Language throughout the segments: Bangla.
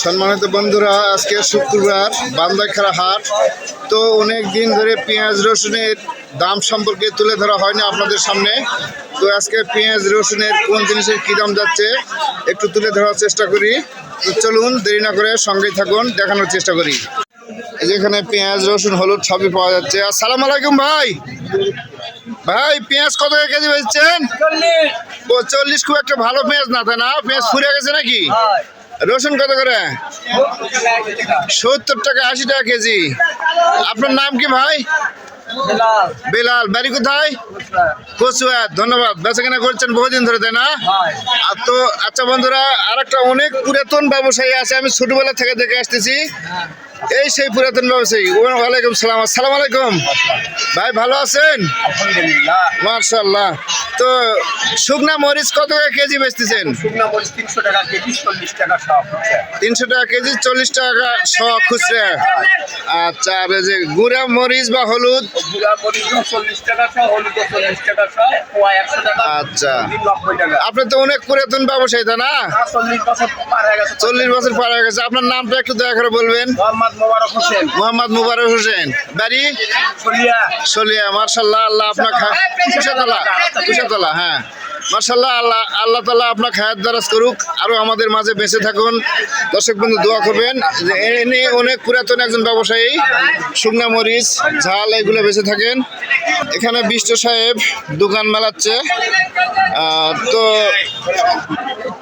সম্মানিত বন্ধুরা, আজকে শুক্রবার, বান্দাইখারা হাট। তো অনেক দিন ধরে পেঁয়াজ রসুনের দাম সম্পর্কে তুলে ধরা হয়নি আপনাদের সামনে। তো আজকে পেঁয়াজ রসুনের কোন জিনিসের কী দাম যাচ্ছে একটু তুলে ধরার চেষ্টা করি। তো চলুন, দেরি না করে সঙ্গেই থাকুন, দেখানোর চেষ্টা করি। যেখানে পেঁয়াজ রসুন হলুদ সবই পাওয়া যাচ্ছে। আসসালামু আলাইকুম ভাই। ভাই, পেঁয়াজ কত করে কেজি বেচছেন? 40। খুব একটা ভালো পেঁয়াজ না, তাই না? পেঁয়াজ ফুরে গেছে নাকি? রসুন কত করে? 70 টাকা, 80 টাকা কেজি। আপনার নাম কি ভাই? বেলাল। বাড়ি কোথায়? কচুয়া। ধন্যবাদ। বেচাকেনা করছেন বহুদিন ধরে, তাই না? আর তো আচ্ছা বন্ধুরা, আর একটা অনেক পুরাতন ব্যবসায়ী আছে, আমি ছোটবেলা থেকে দেখে আসতেছি। এই সেই পুরাতন ব্যবসায়ী। ওয়ালাইকুম সালাম। আসসালামু আলাইকুম ভাই, ভালো আছেন? মাশাআল্লাহ। তো শুকনা মরিচ কত টাকা কেজি বেচতেছেন? 300 টাকা কেজি, 40 টাকা সব। 300 টাকা কেজি, 40 টাকা শ খুচরা। আচ্ছা, আর এই যে গুঁড়া মরিচ বা হলুদ? গুঁড়া মরিচ 40 টাকা সহ, হলুদ 40 টাকা সহ, পোয়া 100 টাকা। আচ্ছা, 90 টাকা। আপনি তো অনেক পুরাতন ব্যবসায়ী, তাই না? 40 বছর পার হয়ে গেছে। 40 বছর পার হয়ে গেছে। আপনার নামটা একটু দয়া করে বলবেন। মোহাম্মদ মোবারক হোসেন। মোহাম্মদ মুবারক হোসেন। বাড়ি? সলিয়া। সলিয়া। মার্শাল্লাহ, আল্লাহ আপনার কুশাতলা। হ্যাঁ, মার্শাল্লাহ, আল্লাহ তাআলা আপনার খায়াত দারাজ করুক, আরো আমাদের মাঝে বেঁচে থাকুন। দর্শক বন্ধু দোয়া করবেন। এনে অনেক পুরাতন একজন ব্যবসায়ী, শুকনা মরিচ, ঝাল এগুলো বেঁচে থাকেন। এখানে বিষ্ট সাহেব দোকান মেলাচ্ছে। তো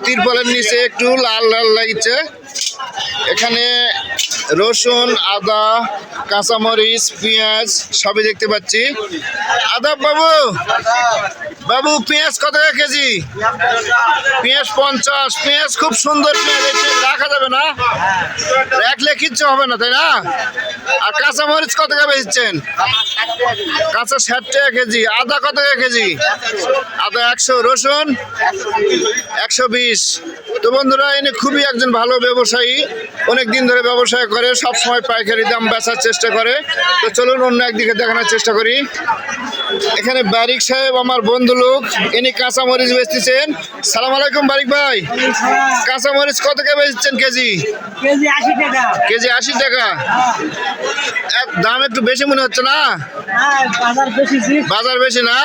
তিরপলের নিচে একটু লাল লাল লাগছে। এখানে রসুন, আদা, কাঁচামরিচ, পেঁয়াজ সবই দেখতে পাচ্ছি। আদাব বাবু, পেঁয়াজ কত টাকা কেজি? পেঁয়াজ 50। পেঁয়াজ খুব সুন্দর পেঁয়াজ, রাখা যাবে না, রাখলে কিচ্ছু হবে না, তাই না? আর কাঁচামরিচ কত টাকা বেচছেন? কাঁচা 60 টাকা কেজি। আদা কত টাকা কেজি? আদা 100। রসুন 120। তো বন্ধুরা, এনে খুবই একজন ভালো ব্যবসায়ী, অনেক দিন ধরে ব্যবসায় করে, সব সময় পাইকারি দাম বেচার চেষ্টা করে। তো চলুন অন্য একদিকে দেখানোর চেষ্টা করি। এখানে বারিক সাহেব আমার বন্ধু লোক, ইনি কাঁচামরিচ বেচতেছেন। সালাম আলাইকুম বারিক ভাই। কাঁচামরিচ কত টাকা বেচছেন কেজি? কেজি 80 টাকা। কেজি 80 টাকা। দাম একটু বেশি মনে হচ্ছে না? বাজার বেশি না?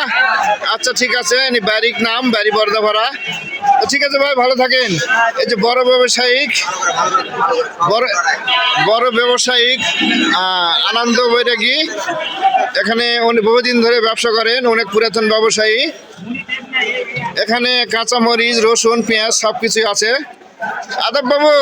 আচ্ছা, ঠিক আছে। ইনি বারিক নাম, বাড়ি বর্দাপাড়া। ঠিক আছে ভাই, ভালো থাকেন। এই যে বড় ব্যবসায়িক আনন্দ বৈরাগী, এখানে উনি বহুদিন ধরে ব্যবসা করেন, অনেক পুরাতন ব্যবসায়ী। এখানে কাঁচামরিচ, রসুন, পেঁয়াজ সবকিছুই আছে। আদাব বাবু।